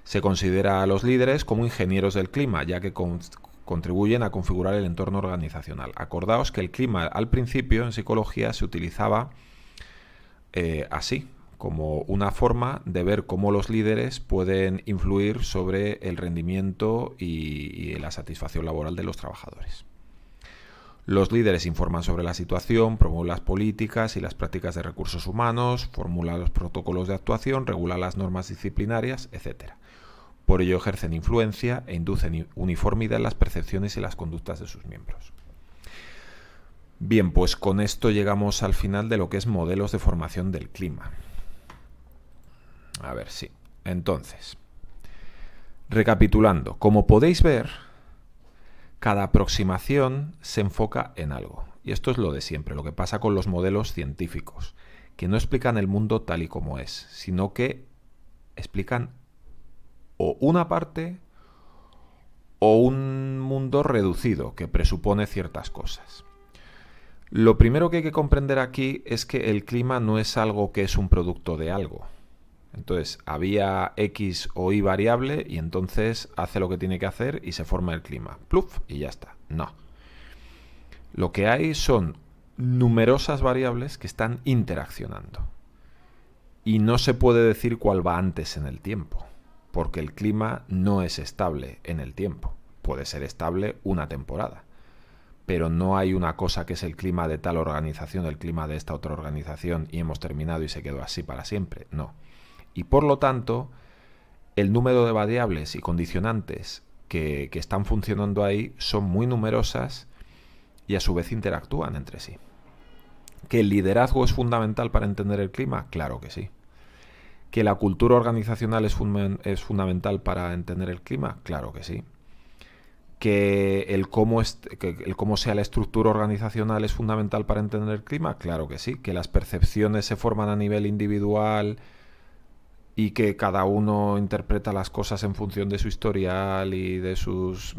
Se considera a los líderes como ingenieros del clima, ya que contribuyen a configurar el entorno organizacional. Acordaos que el clima al principio en psicología se utilizaba así, como una forma de ver cómo los líderes pueden influir sobre el rendimiento y la satisfacción laboral de los trabajadores. Los líderes informan sobre la situación, promueven las políticas y las prácticas de recursos humanos, formulan los protocolos de actuación, regulan las normas disciplinarias, etc. Por ello ejercen influencia e inducen uniformidad en las percepciones y las conductas de sus miembros. Bien, pues con esto llegamos al final de lo que es modelos de formación del clima. A ver, sí. Entonces, recapitulando, como podéis ver, cada aproximación se enfoca en algo. Y esto es lo de siempre, lo que pasa con los modelos científicos, que no explican el mundo tal y como es, sino que explican o una parte o un mundo reducido que presupone ciertas cosas. Lo primero que hay que comprender aquí es que el clima no es algo que es un producto de algo. Entonces, había X o Y variable y entonces hace lo que tiene que hacer y se forma el clima. Pluf, y ya está. No. Lo que hay son numerosas variables que están interaccionando. Y no se puede decir cuál va antes en el tiempo, porque el clima no es estable en el tiempo. Puede ser estable una temporada, pero no hay una cosa que es el clima de tal organización, el clima de esta otra organización y hemos terminado y se quedó así para siempre. No. Y por lo tanto, el número de variables y condicionantes que están funcionando ahí son muy numerosas y a su vez interactúan entre sí. ¿Que el liderazgo es fundamental para entender el clima? Claro que sí. ¿Que la cultura organizacional es fundamental para entender el clima? Claro que sí. ¿Que el cómo sea la estructura organizacional es fundamental para entender el clima? Claro que sí. ¿Que las percepciones se forman a nivel individual y que cada uno interpreta las cosas en función de su historial y de sus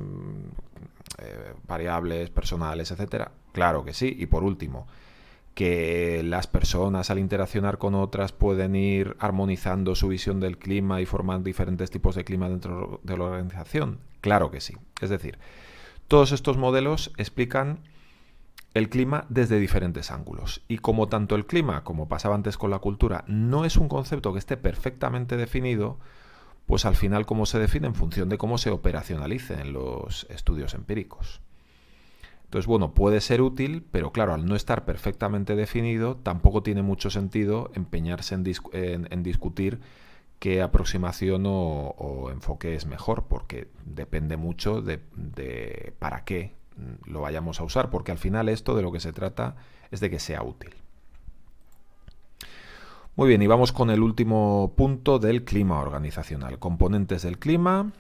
variables personales, etcétera? Claro que sí. Y por último, que las personas al interaccionar con otras pueden ir armonizando su visión del clima y formar diferentes tipos de clima dentro de la organización. Claro que sí. Es decir, todos estos modelos explican el clima desde diferentes ángulos. Y como tanto el clima, como pasaba antes con la cultura, no es un concepto que esté perfectamente definido, pues al final cómo se define en función de cómo se operacionalice en los estudios empíricos. Entonces, bueno, puede ser útil, pero claro, al no estar perfectamente definido, tampoco tiene mucho sentido empeñarse en discutir qué aproximación o enfoque es mejor, porque depende mucho de para qué lo vayamos a usar, porque al final esto de lo que se trata es de que sea útil. Muy bien, y vamos con el último punto del clima organizacional. Componentes del clima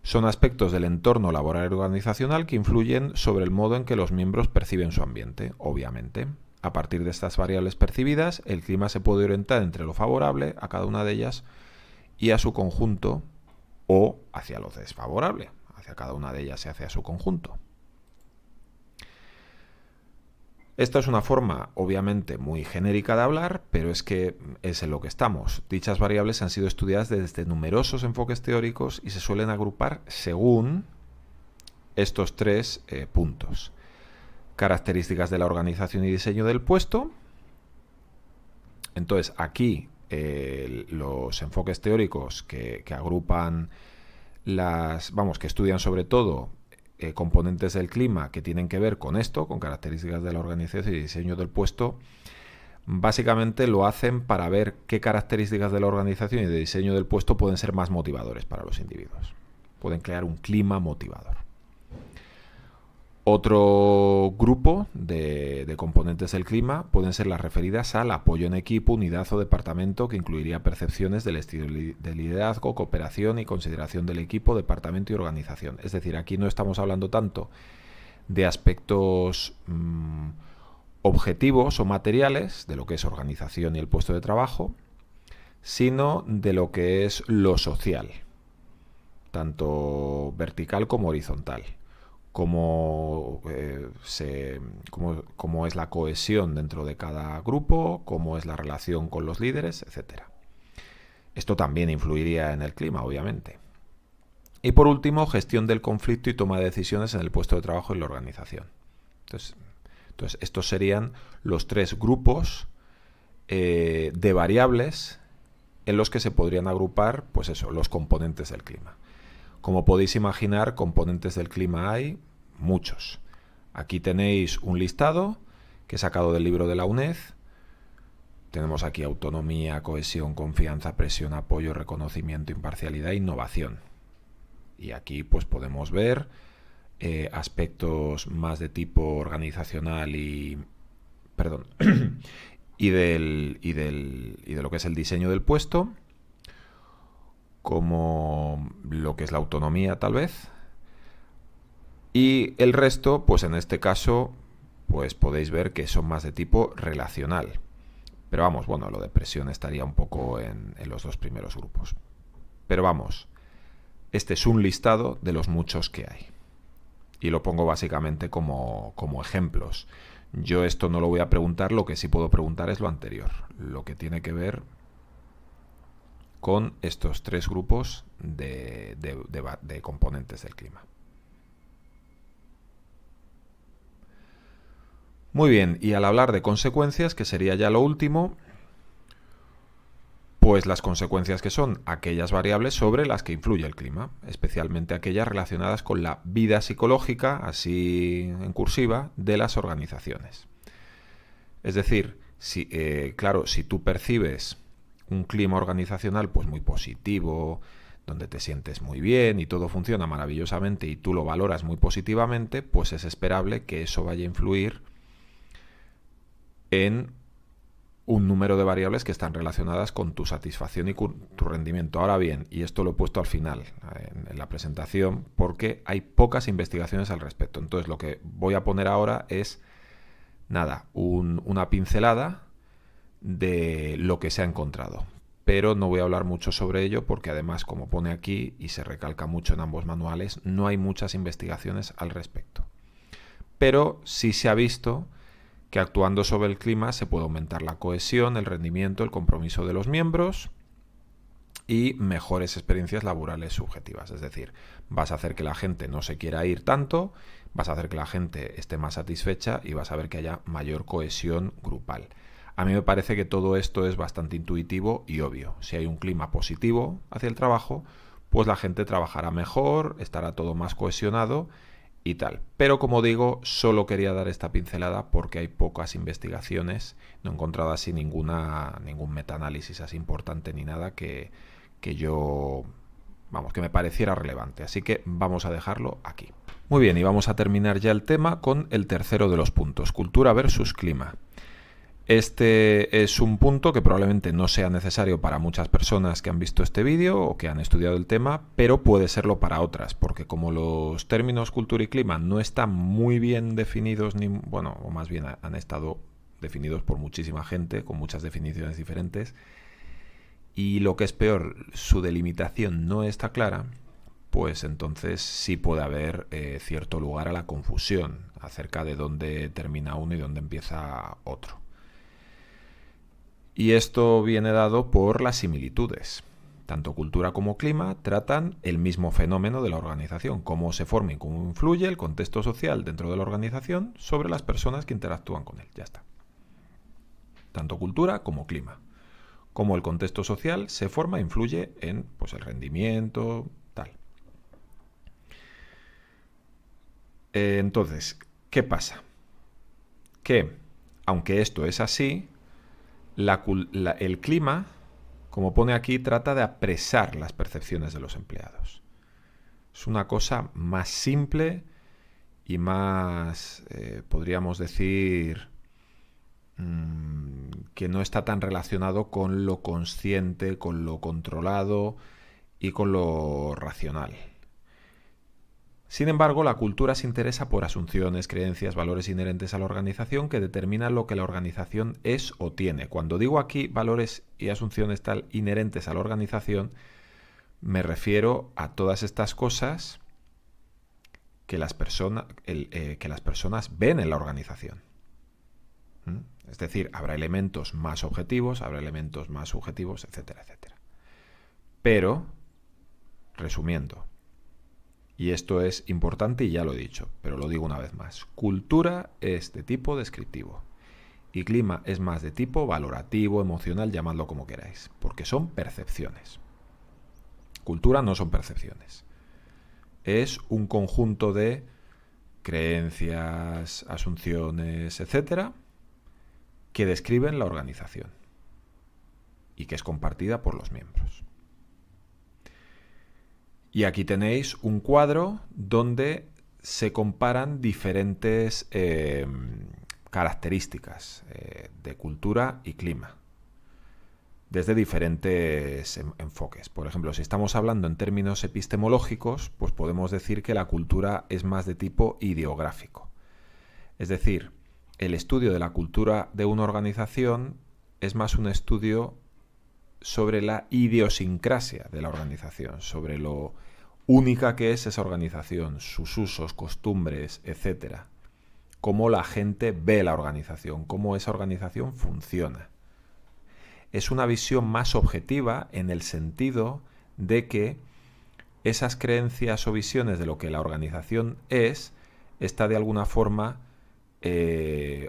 son aspectos del entorno laboral y organizacional que influyen sobre el modo en que los miembros perciben su ambiente, obviamente. A partir de estas variables percibidas, el clima se puede orientar entre lo favorable a cada una de ellas y a su conjunto, o hacia lo desfavorable, hacia cada una de ellas y hacia su conjunto. Esta es una forma, obviamente, muy genérica de hablar, pero es que es en lo que estamos. Dichas variables han sido estudiadas desde numerosos enfoques teóricos y se suelen agrupar según estos tres puntos. Características de la organización y diseño del puesto. Entonces, aquí los enfoques teóricos que agrupan que estudian sobre todo componentes del clima que tienen que ver con esto, con características de la organización y diseño del puesto, básicamente lo hacen para ver qué características de la organización y de diseño del puesto pueden ser más motivadores para los individuos. Pueden crear un clima motivador. Otro grupo de componentes del clima pueden ser las referidas al apoyo en equipo, unidad o departamento, que incluiría percepciones del estilo de liderazgo, cooperación y consideración del equipo, departamento y organización. Es decir, aquí no estamos hablando tanto de aspectos objetivos o materiales, de lo que es organización y el puesto de trabajo, sino de lo que es lo social, tanto vertical como horizontal. Cómo es la cohesión dentro de cada grupo, cómo es la relación con los líderes, etc. Esto también influiría en el clima, obviamente. Y por último, gestión del conflicto y toma de decisiones en el puesto de trabajo y la organización. Entonces estos serían los 3 grupos de variables en los que se podrían agrupar, pues eso, los componentes del clima. Como podéis imaginar, componentes del clima hay muchos. Aquí tenéis un listado que he sacado del libro de la UNED. Tenemos aquí autonomía, cohesión, confianza, presión, apoyo, reconocimiento, imparcialidad e innovación. Y aquí pues podemos ver aspectos más de tipo organizacional y de lo que es el diseño del puesto, como lo que es la autonomía tal vez, y el resto, pues en este caso, pues podéis ver que son más de tipo relacional. Pero vamos, bueno, lo de presión estaría un poco en los 2 primeros grupos. Pero vamos, este es un listado de los muchos que hay. Y lo pongo básicamente como ejemplos. Yo esto no lo voy a preguntar, lo que sí puedo preguntar es lo anterior, lo que tiene que ver con estos 3 grupos de componentes del clima. Muy bien, y al hablar de consecuencias, que sería ya lo último, pues las consecuencias que son aquellas variables sobre las que influye el clima, especialmente aquellas relacionadas con la vida psicológica, así en cursiva, de las organizaciones. Es decir, claro, si tú percibes un clima organizacional pues muy positivo, donde te sientes muy bien y todo funciona maravillosamente y tú lo valoras muy positivamente, pues es esperable que eso vaya a influir en un número de variables que están relacionadas con tu satisfacción y tu rendimiento. Ahora bien, y esto lo he puesto al final en la presentación porque hay pocas investigaciones al respecto. Entonces lo que voy a poner ahora es, una pincelada de lo que se ha encontrado. Pero no voy a hablar mucho sobre ello porque además, como pone aquí y se recalca mucho en ambos manuales, no hay muchas investigaciones al respecto. Pero sí se ha visto que actuando sobre el clima se puede aumentar la cohesión, el rendimiento, el compromiso de los miembros y mejores experiencias laborales subjetivas. Es decir, vas a hacer que la gente no se quiera ir tanto, vas a hacer que la gente esté más satisfecha y vas a ver que haya mayor cohesión grupal. A mí me parece que todo esto es bastante intuitivo y obvio. Si hay un clima positivo hacia el trabajo, pues la gente trabajará mejor, estará todo más cohesionado y tal. Pero como digo, solo quería dar esta pincelada porque hay pocas investigaciones, no he encontrado así ningún metaanálisis así importante ni nada que me pareciera relevante. Así que vamos a dejarlo aquí. Muy bien, y vamos a terminar ya el tema con el tercero de los puntos, cultura versus clima. Este es un punto que probablemente no sea necesario para muchas personas que han visto este vídeo o que han estudiado el tema, pero puede serlo para otras, porque como los términos cultura y clima no están muy bien definidos, o más bien han estado definidos por muchísima gente, con muchas definiciones diferentes, y lo que es peor, su delimitación no está clara, pues entonces sí puede haber cierto lugar a la confusión acerca de dónde termina uno y dónde empieza otro. Y esto viene dado por las similitudes. Tanto cultura como clima tratan el mismo fenómeno de la organización, cómo se forma y cómo influye el contexto social dentro de la organización sobre las personas que interactúan con él. Ya está. Tanto cultura como clima. Cómo el contexto social se forma e influye en el rendimiento, tal. Entonces, ¿qué pasa? Que, aunque esto es así, el clima, como pone aquí, trata de apresar las percepciones de los empleados. Es una cosa más simple y más, podríamos decir, que no está tan relacionado con lo consciente, con lo controlado y con lo racional. Sin embargo, la cultura se interesa por asunciones, creencias, valores inherentes a la organización que determinan lo que la organización es o tiene. Cuando digo aquí valores y asunciones tal inherentes a la organización, me refiero a todas estas cosas que las personas ven en la organización. Es decir, habrá elementos más objetivos, habrá elementos más subjetivos, etcétera, etcétera. Pero, resumiendo, y esto es importante y ya lo he dicho, pero lo digo una vez más, cultura es de tipo descriptivo y clima es más de tipo valorativo, emocional, llamadlo como queráis, porque son percepciones. Cultura no son percepciones. Es un conjunto de creencias, asunciones, etcétera, que describen la organización y que es compartida por los miembros. Y aquí tenéis un cuadro donde se comparan diferentes características de cultura y clima desde diferentes enfoques. Por ejemplo, si estamos hablando en términos epistemológicos, pues podemos decir que la cultura es más de tipo ideográfico. Es decir, el estudio de la cultura de una organización es más un estudio sobre la idiosincrasia de la organización, sobre lo única que es esa organización, sus usos, costumbres, etcétera. Cómo la gente ve la organización, cómo esa organización funciona. Es una visión más objetiva en el sentido de que esas creencias o visiones de lo que la organización es está de alguna forma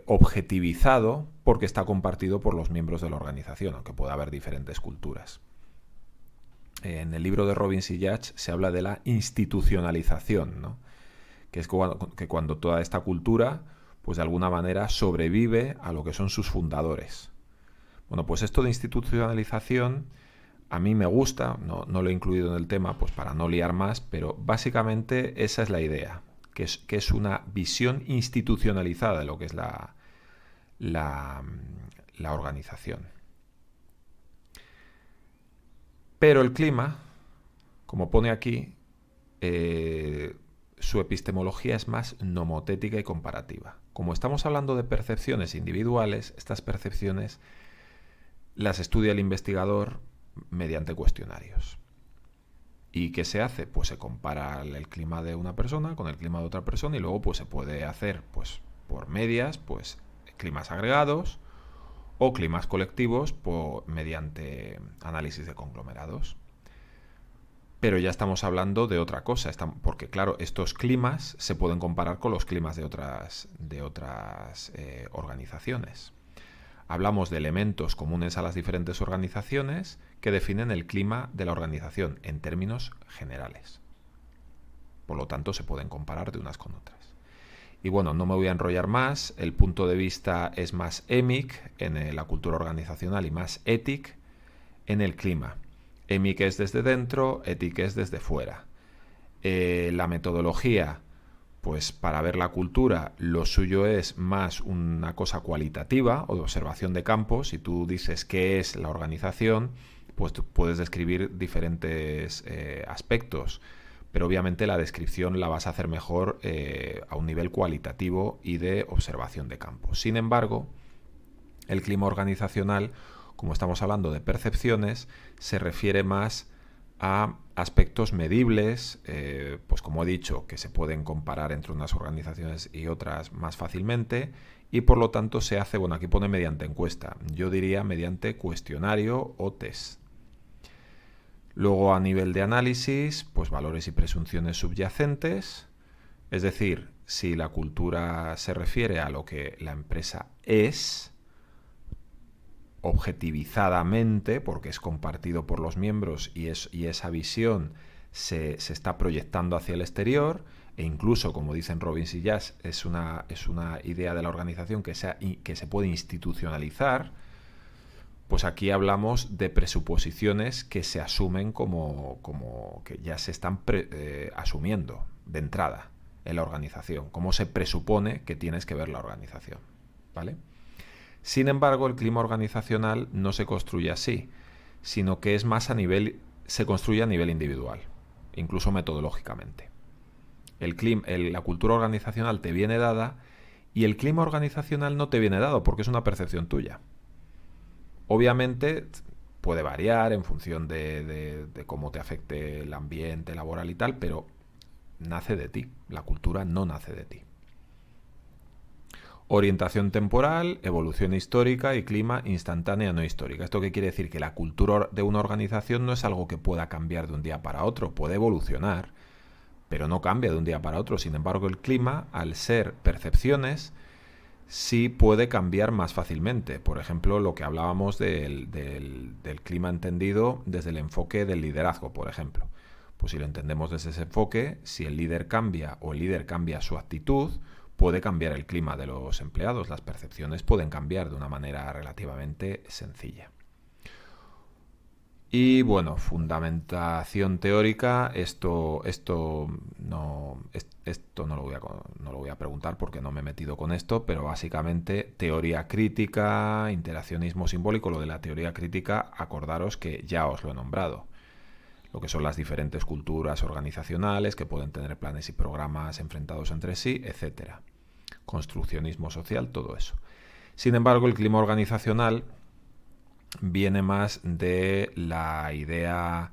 objetivizado porque está compartido por los miembros de la organización, aunque pueda haber diferentes culturas. En el libro de Robbins y Judge se habla de la institucionalización, ¿no? Que es que cuando toda esta cultura, pues de alguna manera sobrevive a lo que son sus fundadores. Bueno, pues esto de institucionalización a mí me gusta, no lo he incluido en el tema pues para no liar más, pero básicamente esa es la idea. Que es una visión institucionalizada de lo que es la organización. Pero el clima, como pone aquí, su epistemología es más nomotética y comparativa. Como estamos hablando de percepciones individuales, estas percepciones las estudia el investigador mediante cuestionarios. ¿Y qué se hace? Pues se compara el clima de una persona con el clima de otra persona y luego pues se puede hacer pues por medias, pues climas agregados o climas colectivos mediante análisis de conglomerados. Pero ya estamos hablando de otra cosa, porque claro, estos climas se pueden comparar con los climas de otras organizaciones. Hablamos de elementos comunes a las diferentes organizaciones que definen el clima de la organización en términos generales. Por lo tanto, se pueden comparar de unas con otras. Y bueno, no me voy a enrollar más. El punto de vista es más EMIC en la cultura organizacional y más ETIC en el clima. EMIC es desde dentro, ETIC es desde fuera. La metodología, pues para ver la cultura, lo suyo es más una cosa cualitativa o de observación de campo. Si tú dices qué es la organización, pues tú puedes describir diferentes aspectos, pero obviamente la descripción la vas a hacer mejor a un nivel cualitativo y de observación de campo. Sin embargo, el clima organizacional, como estamos hablando de percepciones, se refiere más a aspectos medibles, pues como he dicho, que se pueden comparar entre unas organizaciones y otras más fácilmente, y por lo tanto se hace, bueno, aquí pone mediante encuesta, yo diría mediante cuestionario o test. Luego a nivel de análisis, pues valores y presunciones subyacentes, es decir, si la cultura se refiere a lo que la empresa es, objetivizadamente, porque es compartido por los miembros y esa visión se está proyectando hacia el exterior, e incluso, como dicen Robbins y Judge, es una idea de la organización que se puede institucionalizar. Pues aquí hablamos de presuposiciones que se asumen como que ya se están asumiendo de entrada. en la organización, cómo se presupone que tienes que ver la organización, ¿vale? Sin embargo, el clima organizacional no se construye así, sino que es más se construye a nivel individual, incluso metodológicamente. La cultura organizacional te viene dada y el clima organizacional no te viene dado porque es una percepción tuya. Obviamente puede variar en función de cómo te afecte el ambiente laboral y tal, pero nace de ti. La cultura no nace de ti. Orientación temporal, evolución histórica y clima instantánea no histórica. ¿Esto qué quiere decir? Que la cultura de una organización no es algo que pueda cambiar de un día para otro. Puede evolucionar, pero no cambia de un día para otro. Sin embargo, el clima, al ser percepciones, sí puede cambiar más fácilmente. Por ejemplo, lo que hablábamos del clima entendido desde el enfoque del liderazgo, por ejemplo. Pues si lo entendemos desde ese enfoque, si el líder cambia o el líder cambia su actitud, puede cambiar el clima de los empleados. Las percepciones pueden cambiar de una manera relativamente sencilla. Y bueno, fundamentación teórica, esto no lo voy a preguntar porque no me he metido con esto, pero básicamente teoría crítica, interaccionismo simbólico. Lo de la teoría crítica, acordaros que ya os lo he nombrado. Lo que son las diferentes culturas organizacionales que pueden tener planes y programas enfrentados entre sí, etc. Construccionismo social, todo eso. Sin embargo, el clima organizacional viene más de la idea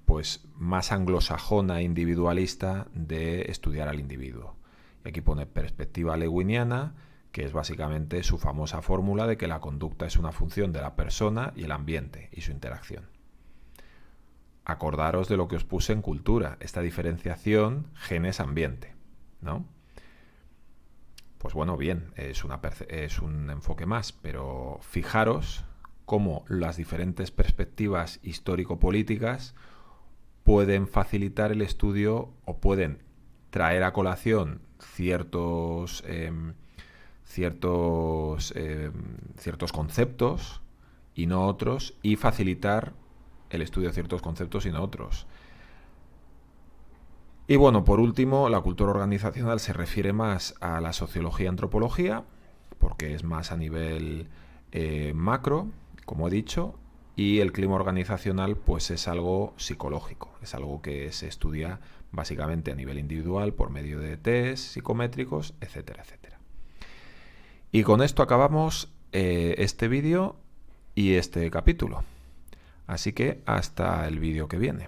pues más anglosajona individualista de estudiar al individuo. Y aquí pone perspectiva lewiniana, que es básicamente su famosa fórmula de que la conducta es una función de la persona y el ambiente y su interacción. Acordaros de lo que os puse en cultura, esta diferenciación genes-ambiente, ¿no? Pues bueno, bien, es un enfoque más, pero fijaros cómo las diferentes perspectivas histórico-políticas pueden facilitar el estudio o pueden traer a colación ciertos conceptos y no otros, y facilitar el estudio de ciertos conceptos y no otros. Y bueno, por último, la cultura organizacional se refiere más a la sociología y antropología, porque es más a nivel macro, como he dicho, y el clima organizacional pues es algo psicológico, es algo que se estudia básicamente a nivel individual por medio de test psicométricos, etcétera, etcétera. Y con esto acabamos este vídeo y este capítulo. Así que hasta el vídeo que viene.